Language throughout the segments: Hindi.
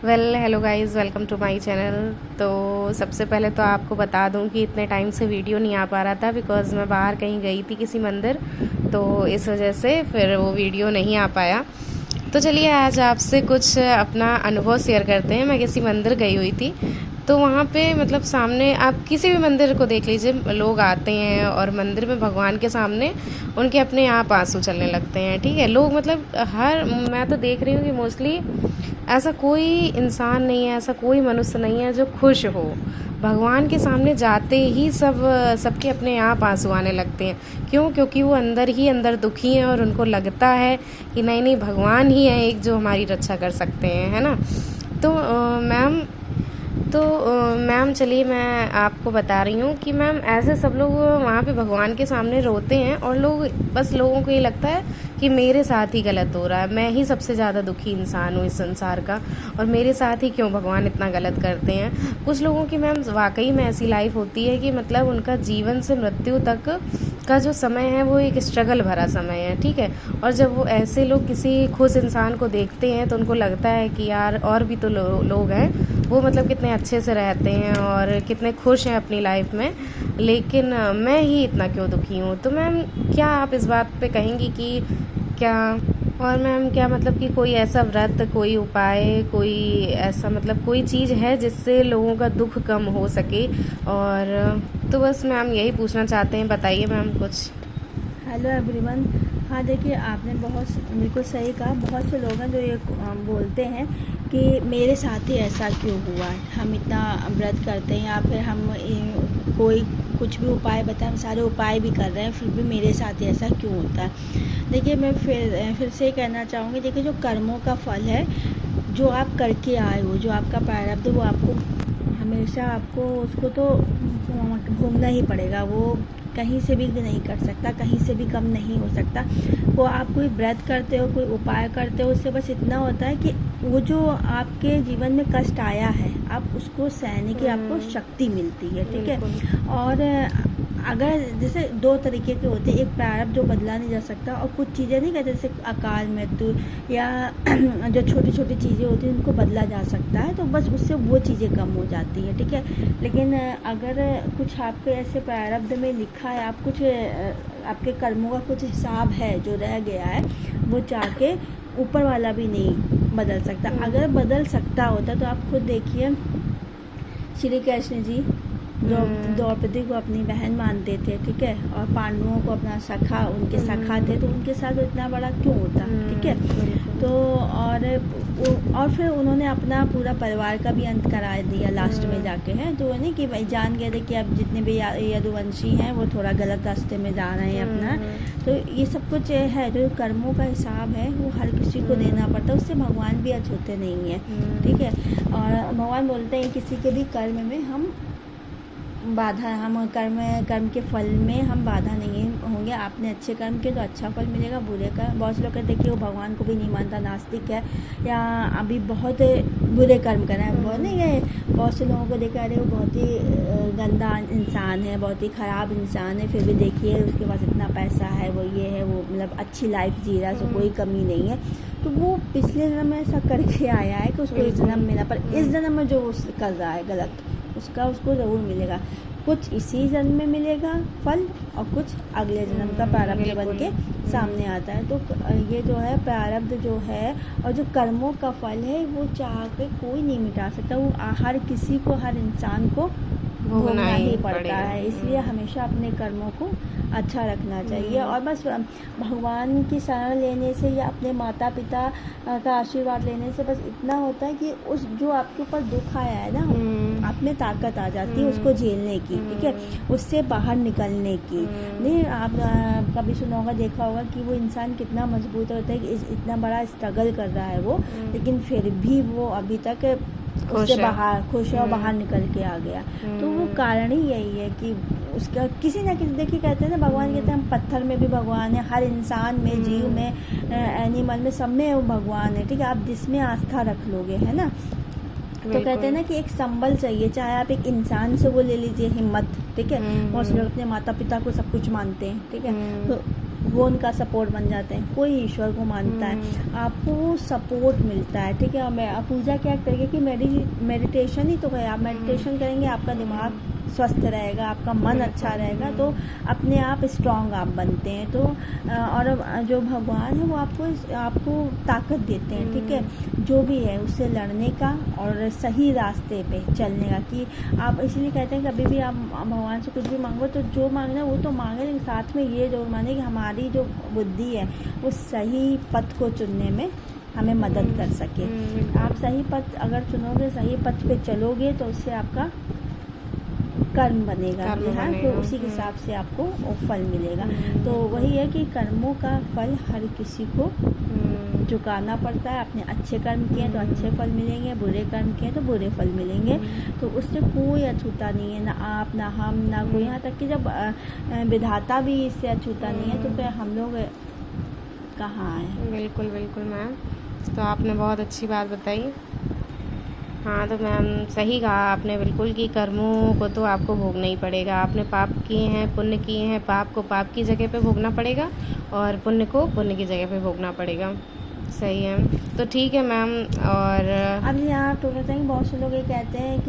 Hello guys, welcome to my channel. तो सबसे पहले तो आपको बता दूं कि इतने टाइम से वीडियो नहीं आ पा रहा था बिकॉज़ मैं बाहर कहीं गई थी किसी मंदिर, तो इस वजह से फिर वो वीडियो नहीं आ पाया। तो चलिए आज आपसे कुछ अपना अनुभव शेयर करते हैं। मैं किसी मंदिर गई हुई थी, तो वहाँ पे मतलब सामने आप किसी भी मंदिर को देख लीजिए, लोग आते हैं और मंदिर में भगवान के सामने उनके अपने आप आंसू चलने लगते हैं। ठीक है, लोग मतलब मैं तो देख रही हूँ कि मोस्टली ऐसा कोई इंसान नहीं है, ऐसा कोई मनुष्य नहीं है जो खुश हो। भगवान के सामने जाते ही सबके अपने आप आंसू आने लगते हैं। क्यों? क्योंकि वो अंदर ही अंदर दुखी हैं और उनको लगता है कि नहीं नहीं, भगवान ही है एक जो हमारी रक्षा कर सकते हैं, है ना। तो मैम चलिए मैं आपको बता रही हूँ कि मैम ऐसे सब लोग वहाँ पे भगवान के सामने रोते हैं और लोगों को ये लगता है कि मेरे साथ ही गलत हो रहा है, मैं ही सबसे ज़्यादा दुखी इंसान हूँ इस संसार का, और मेरे साथ ही क्यों भगवान इतना गलत करते हैं। कुछ लोगों की मैम वाकई में ऐसी लाइफ होती है कि मतलब उनका जीवन से मृत्यु तक का जो समय है वो एक स्ट्रगल भरा समय है। ठीक है, और जब वो ऐसे लोग किसी खुश इंसान को देखते हैं तो उनको लगता है कि यार और भी तो लोग हैं, वो मतलब कितने अच्छे से रहते हैं और कितने खुश हैं अपनी लाइफ में, लेकिन मैं ही इतना क्यों दुखी हूँ। तो मैम क्या आप इस बात पे कहेंगी कि क्या, और मैम क्या मतलब कि कोई ऐसा व्रत, कोई उपाय, कोई ऐसा मतलब कोई चीज़ है जिससे लोगों का दुख कम हो सके? और तो बस मैम यही पूछना चाहते हैं, बताइए मैम कुछ। Hello everyone. हाँ देखिए, आपने बहुत बिल्कुल सही कहा। बहुत से लोग हैं जो ये बोलते हैं कि मेरे साथ ही ऐसा क्यों हुआ, हम इतना व्रत करते हैं या फिर हम कोई कुछ भी उपाय बताएं, हम सारे उपाय भी कर रहे हैं फिर भी मेरे साथ ही ऐसा क्यों होता है। देखिए मैं फिर से कहना चाहूँगी, देखिए जो कर्मों का फल है, जो आप करके आए हो, जो आपका प्रारब्ध, वो आपको हमेशा आपको उसको तो भोगना ही पड़ेगा। वो कहीं से भी नहीं कर सकता, कहीं से भी कम नहीं हो सकता। वो आप कोई व्रत करते हो, कोई उपाय करते हो, उससे बस इतना होता है कि वो जो आपके जीवन में कष्ट आया है, आप उसको सहने की आपको शक्ति मिलती है। ठीक है, और अगर जैसे दो तरीके के होते हैं, एक प्रारब्ध जो बदला नहीं जा सकता, और कुछ चीज़ें नहीं कहते जैसे अकाल मृत्यु या जो छोटी छोटी चीज़ें होती हैं उनको बदला जा सकता है, तो बस उससे वो चीज़ें कम हो जाती है। ठीक है, लेकिन अगर कुछ आपके ऐसे प्रारब्ध में लिखा है, आप कुछ आपके कर्मों का कुछ हिसाब है जो रह गया है, वो चाह के ऊपर वाला भी नहीं बदल सकता। अगर बदल सकता होता तो आप खुद देखिए, श्री कृष्ण जी जो द्रौपदी को अपनी बहन मानते थे, ठीक है, और पांडवों को अपना सखा, उनके सखा थे, तो उनके साथ इतना बड़ा क्यों होता। ठीक है, तो और फिर उन्होंने अपना पूरा परिवार का भी अंत करा दिया लास्ट में जाके, हैं तो नहीं कि भाई जान गए थे कि अब जितने भी यदुवंशी हैं वो थोड़ा गलत रास्ते में जा रहे हैं अपना। तो ये सब कुछ है, जो कर्मों का हिसाब है वो हर किसी को देना पड़ता है, उससे भगवान भी अछूते नहीं है। ठीक है, और भगवान बोलते हैं किसी के भी कर्म में हम कर्म के फल में हम बाधा नहीं होंगे। आपने अच्छे कर्म किए तो अच्छा फल मिलेगा, बुरे कर्म, बहुत से लोग कहते हैं कि वो भगवान को भी नहीं मानता, नास्तिक है, या अभी बहुत बुरे कर्म कर रहे हैं, बहुत नहीं है। बहुत से लोगों को देखा अरे वो बहुत ही गंदा इंसान है, बहुत ही ख़राब इंसान है, फिर भी देखिए उसके पास इतना पैसा है, वो ये है, वो मतलब अच्छी लाइफ जी रहा है, उसको कोई कमी नहीं है। तो वो पिछले जन्म में ऐसा करके आया है कि उसको इस जन्म मिला, पर इस जन्म में जो कर रहा है गलत, उसको ज़रूर मिलेगा। कुछ इसी जन्म में मिलेगा फल और कुछ अगले जन्म का प्रारब्ध बन के सामने आता है। तो ये जो है प्रारब्ध जो है और जो कर्मों का फल है, वो चाह के कोई नहीं मिटा सकता, वो हर किसी को, हर इंसान को भोगना ही पड़ता है। इसलिए हमेशा अपने कर्मों को अच्छा रखना चाहिए, और बस भगवान की शरण लेने से या अपने माता पिता का आशीर्वाद लेने से बस इतना होता है कि उस जो आपके ऊपर दुख आया है ना, आप में ताकत आ जाती है उसको झेलने की। ठीक है, उससे बाहर निकलने की। नहीं, आप कभी सुना होगा, देखा होगा कि वो इंसान कितना मजबूत होता है कि इतना बड़ा स्ट्रगल कर रहा है वो, लेकिन फिर भी वो अभी तक उससे बाहर खुश है और बाहर निकल के आ गया। तो वो कारण ही यही है कि उसका किसी ना किसी, देखिए कहते हैं ना, भगवान कहते हैं हम पत्थर में भी भगवान है, हर इंसान में, जीव में, एनिमल में, सब में वो भगवान है। ठीक है, आप जिसमें आस्था रख लोगे, है ना। तो कहते हैं ना कि एक संबल चाहिए, चाहे आप एक इंसान से वो ले लीजिए हिम्मत। ठीक है, बहुत से लोग अपने माता पिता को सब कुछ मानते हैं। ठीक है, तो वो उनका सपोर्ट बन जाते हैं। कोई ईश्वर को मानता है, आपको सपोर्ट मिलता है, ठीक है। मैं पूजा क्या एक तरीके की मेडिटेशन ही तो है। आप मेडिटेशन करेंगे, आपका दिमाग स्वस्थ रहेगा, आपका मन अच्छा रहेगा, तो अपने आप स्ट्रांग आप बनते हैं। तो और जो भगवान है वो आपको ताकत देते हैं, ठीक है, जो भी है उससे लड़ने का और सही रास्ते पे चलने का। कि आप इसलिए कहते हैं कभी भी आप भगवान से कुछ भी मांगो तो जो मांगना है वो तो मांगे, लेकिन साथ में ये जरूर माने कि हमारी जो बुद्धि है वो सही पथ को चुनने में हमें मदद कर सके। आप सही पथ अगर चुनोगे, सही पथ पे चलोगे, तो उससे आपका कर्म बनेगा, हाँ, तो उसी के हिसाब से आपको वो फल मिलेगा। तो वही है कि कर्मों का फल हर किसी को चुकाना पड़ता है। अपने अच्छे कर्म किए तो अच्छे फल मिलेंगे, बुरे कर्म किए तो बुरे फल मिलेंगे। तो उससे कोई अछूता नहीं है, ना आप, ना हम, ना कोई। यहाँ तक कि जब विधाता भी इससे अछूता नहीं है, तो फिर हम लोग कहाँ हैं। बिल्कुल बिल्कुल मैम, तो आपने बहुत अच्छी बात बताई। हाँ, तो मैम सही कहा आपने बिल्कुल कि कर्मों को तो आपको भोगना ही पड़ेगा। आपने पाप किए हैं, पुण्य किए हैं, पाप को पाप की जगह पे भोगना पड़ेगा और पुण्य को पुण्य की जगह पे भोगना पड़ेगा। सही है, तो ठीक है मैम। और अब यहाँ तो कहते हैं बहुत से लोग ये कहते हैं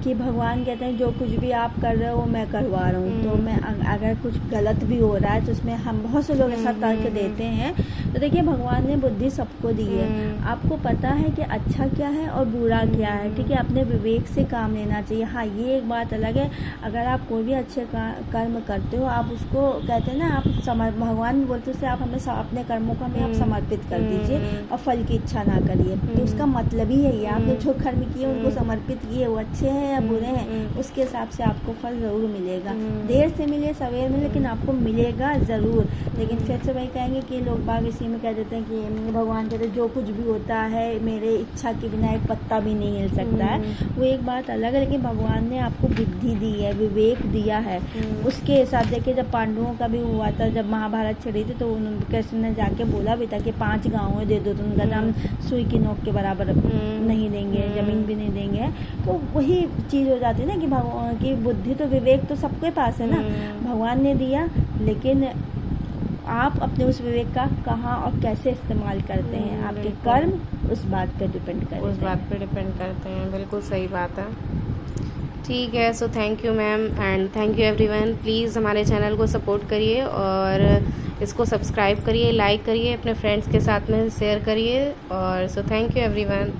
कि भगवान कहते हैं जो कुछ भी आप कर रहे हो मैं करवा रहा हूँ। तो मैं अगर कुछ गलत भी हो रहा है तो उसमें हम बहुत से लोग ऐसा तर्क देते हैं। तो देखिए, भगवान ने बुद्धि सबको दी है, आपको पता है कि अच्छा क्या है और बुरा क्या है, ठीक है। अपने विवेक से काम लेना चाहिए। हाँ, ये एक बात अलग है, अगर आप कोई भी अच्छे कर्म करते हो, आप उसको कहते हैं ना, आप भगवान बोलते से आप हमें अपने कर्मों को हमें आप समर्पित कर दीजिए और फल की इच्छा ना करिए। तो उसका मतलब ही यही है, आपने जो कर्म किए उनको समर्पित किए, वो अच्छे हैं या बुरे हैं, उसके हिसाब से आपको फल ज़रूर मिलेगा। देर से मिले सवेर मिले, लेकिन आपको मिलेगा ज़रूर। लेकिन फिर से वही कहेंगे कि लोग बाग इसी में कह देते हैं कि भगवान कहते हैं जो कुछ भी होता है मेरे इच्छा के बिना एक पत्ता भी नहीं हिल सकता है। वो एक बात अलग है, लेकिन भगवान ने आपको बुद्धि दी है, विवेक दिया है। उसके हिसाब देखिए, जब पांडवों का भी हुआ था, जब महाभारत छिड़ी थी, तो कृष्ण ने जाके बोला भी था कि 5 गाँव दे दो, तो उनका नाम सुई की नोक के बराबर नहीं देंगे, ज़मीन भी नहीं देंगे। तो वही चीज़ हो जाती है ना कि भगवान की बुद्धि तो विवेक तो सबके पास है ना, भगवान ने दिया, लेकिन आप अपने उस विवेक का कहाँ और कैसे इस्तेमाल करते हैं, आपके कर्म उस बात पे डिपेंड करते हैं। उस बात पे डिपेंड करते हैं, बिल्कुल सही बात है। ठीक है, so thank you ma'am and thank you everyone. Please हमारे चैनल को सपोर्ट करिए और इसको सब्सक्राइब करिए, लाइक करिए, अपने फ्रेंड्स के साथ में शेयर करिए। और सो थैंक यू एवरीवन।